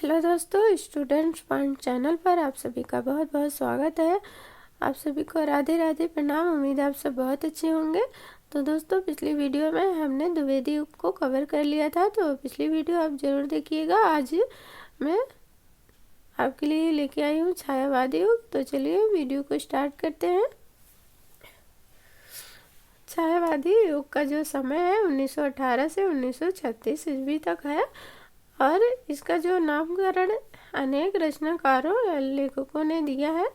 Hello दोस्तों, students point channel पर आप सभी का बहुत बहुत स्वागत है। आप सभी को राधे राधे प्रणाम। उम्मीद है आप सब बहुत अच्छे होंगे। तो दोस्तों, पिछली वीडियो में हमने द्विवेदी युग को कवर कर लिया था, तो पिछली वीडियो आप जरूर देखिएगा। आज मैं आपके लिए लेके आई हूँ छायावादी युग। तो चलिए वीडियो को स्टार्ट करते हैं। छायावादी युग का जो समय है 1918 से 1936 ईस्वी तक है, और इसका जो नामकरण अनेक रचनाकारों या लेखकों ने दिया है।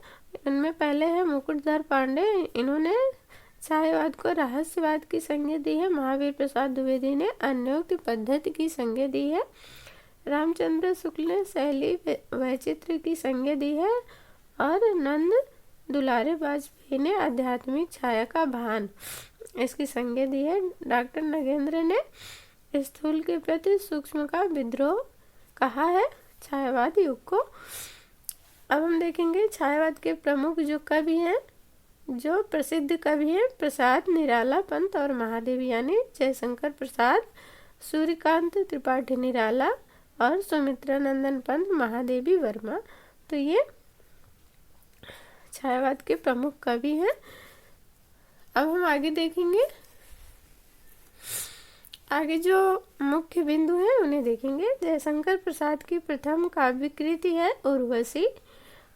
इनमें पहले है मुकुटधर पांडे, इन्होंने छायावाद को रहस्यवाद की संज्ञा दी है। महावीर प्रसाद द्विवेदी ने अन्योक्ति पद्धति की संज्ञा दी है। रामचंद्र शुक्ल ने शैली वैचित्र की संज्ञा दी है, और नंद दुलारे वाजपेयी ने आध्यात्मिक छाया का भान इसकी संज्ञा दी है। डॉक्टर नगेंद्र ने स्थूल के प्रति सूक्ष्म का विद्रोह कहा है छायावाद युग को। अब हम देखेंगे छायावाद के प्रमुख जो कवि हैं, जो प्रसिद्ध कवि हैं, प्रसाद निराला पंत और महादेवी, यानी जयशंकर प्रसाद, सूर्यकांत त्रिपाठी निराला और सुमित्रानंदन पंत, महादेवी वर्मा। तो ये छायावाद के प्रमुख कवि हैं। अब हम आगे देखेंगे, आगे जो मुख्य बिंदु हैं उन्हें देखेंगे। जयशंकर प्रसाद की प्रथम काव्य कृति है उर्वशी।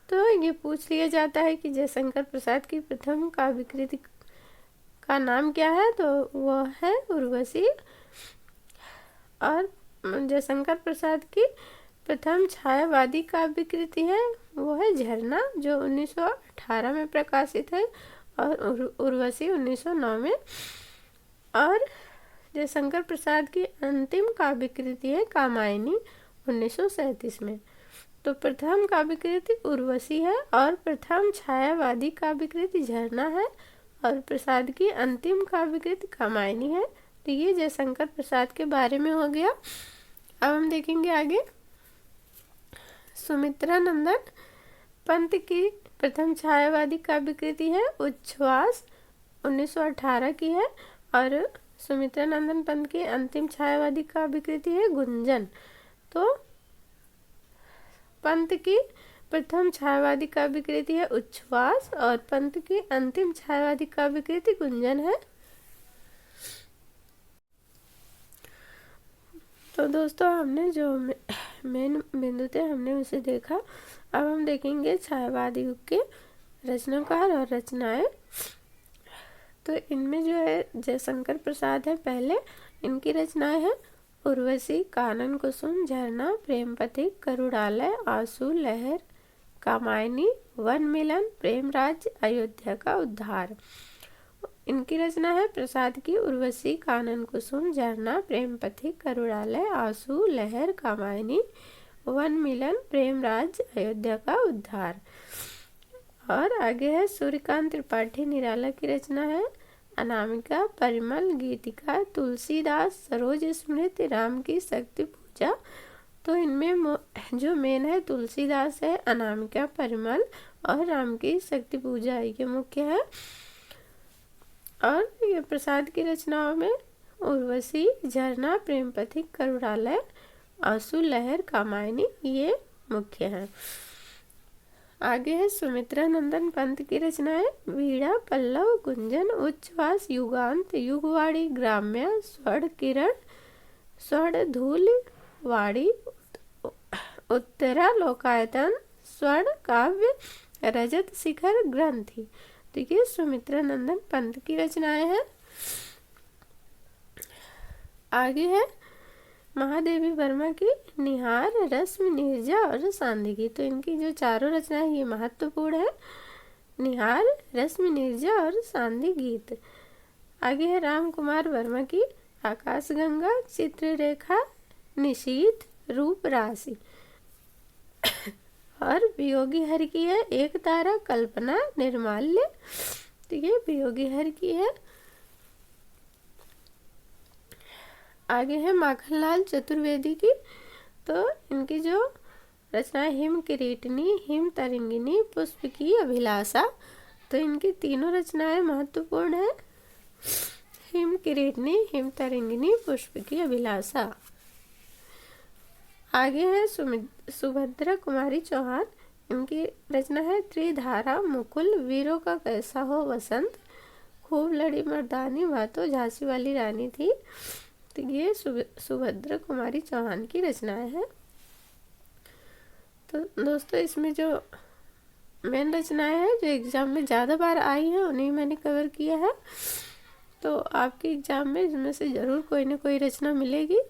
तो ये पूछ लिया जाता है कि जयशंकर प्रसाद की प्रथम काव्य कृति का नाम क्या है, तो वह है उर्वशी। और जयशंकर प्रसाद की प्रथम छायावादी काव्य कृति है वो है झरना, जो 1918 में प्रकाशित है, और उर्वशी 1909 में। और जयशंकर प्रसाद की अंतिम काव्य कृति है कामायनी 1937 में। तो प्रथम काव्य कृति उर्वशी है, और प्रथम छायावादी काव्य कृति झरना है, और प्रसाद की अंतिम काव्य कृति कामायनी है। तो ये जयशंकर प्रसाद के बारे में हो गया। अब हम देखेंगे आगे, सुमित्रानंदन पंत की प्रथम छायावादी काव्य कृति है उच्छ्वास, 1918 की है। और सुमित्रानंदन पंत की अंतिम छायावादी काव्य कृति है गुंजन। तो पंत की प्रथम छायावादी काव्य कृति है उच्छ्वास, और पंत की अंतिम छायावादी काव्य कृति गुंजन है। तो दोस्तों, हमने जो मेन बिंदु थे हमने उसे देखा। अब हम देखेंगे छायावादी युग के रचनाकार और रचनाएं। तो इनमें जो है जयशंकर प्रसाद है पहले, इनकी रचनाएं हैं उर्वशी, कानन कुसुम, झरना, प्रेम पथिक, करुणालय, आंसू, लहर, कामायनी, वन मिलन, प्रेम राज्य, अयोध्या का उद्धार। इनकी रचना है प्रसाद की उर्वशी, कानन कुसुम, झरना, प्रेम पथिक, करुणालय, आंसू, लहर, कामायनी, वन मिलन, प्रेम राज्य, अयोध्या का उद्धार। और आगे है सूर्यकांत त्रिपाठी निराला की रचना है अनामिका, परिमल, गीतिका, तुलसीदास, सरोज स्मृति, राम की शक्ति पूजा। तो इनमें जो मेन है तुलसीदास है, अनामिका, परिमल और राम की शक्ति पूजा ये मुख्य है। और ये प्रसाद की रचनाओं में उर्वशी, झरना, प्रेम पथिक, करुणालय, आंसू, लहर, कामायनी ये मुख्य हैं। आगे है सुमित्रानंदन पंत की रचनाएं वीणा, पल्लव, गुंजन, उच्छ्वास, युगांत, युगवाड़ी, ग्राम्य, स्वर्ण किरण, स्वर्ण धूल वाड़ी, उत्तरा लोकायतन, स्वर्ण काव्य, रजत शिखर, ग्रंथि। तो ये सुमित्रानंदन पंत की रचनाएं हैं। आगे है महादेवी वर्मा की निहार, रश्मि, नीरजा और सांदगी। तो इनकी जो चारों रचनाएं ये महत्वपूर्ण है, निहार, रश्मि, नीरजा और सांदी गीत। आगे है राम कुमार वर्मा की आकाशगंगा, चित्ररेखा, निशीथ, रूप राशि। और वियोगी हर की है एक तारा, कल्पना, निर्माल्य। तो ये वियोगी हर की है। आगे है माखनलाल चतुर्वेदी की। तो इनकी जो रचनाएं हिम किरीटनी, हिम तरंगिनी, पुष्प की अभिलाषा। तो इनकी तीनों रचनाएं महत्वपूर्ण है, हिम किरीटनी, हिम तरंगिनी, पुष्प की अभिलाषा। आगे है सुभद्रा कुमारी चौहान। इनकी रचना है त्रिधारा मुकुल, वीरों का कैसा हो वसंत, खूब लड़ी मर्दानी, वह तो झांसी वाली रानी थी। तो ये सुभद्रा कुमारी चौहान की रचनाएं हैं। तो दोस्तों इसमें जो मेन रचनाएं हैं जो एग्ज़ाम में ज़्यादा बार आई हैं उन्हीं मैंने कवर किया है। तो आपके एग्ज़ाम में इसमें से ज़रूर कोई ना कोई रचना मिलेगी।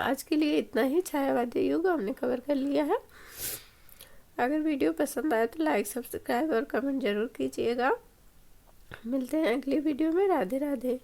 आज के लिए इतना ही, छायावादी युग हमने कवर कर लिया है। अगर वीडियो पसंद आए तो लाइक, सब्सक्राइब और कमेंट जरूर कीजिएगा। मिलते हैं अगली वीडियो में। राधे राधे।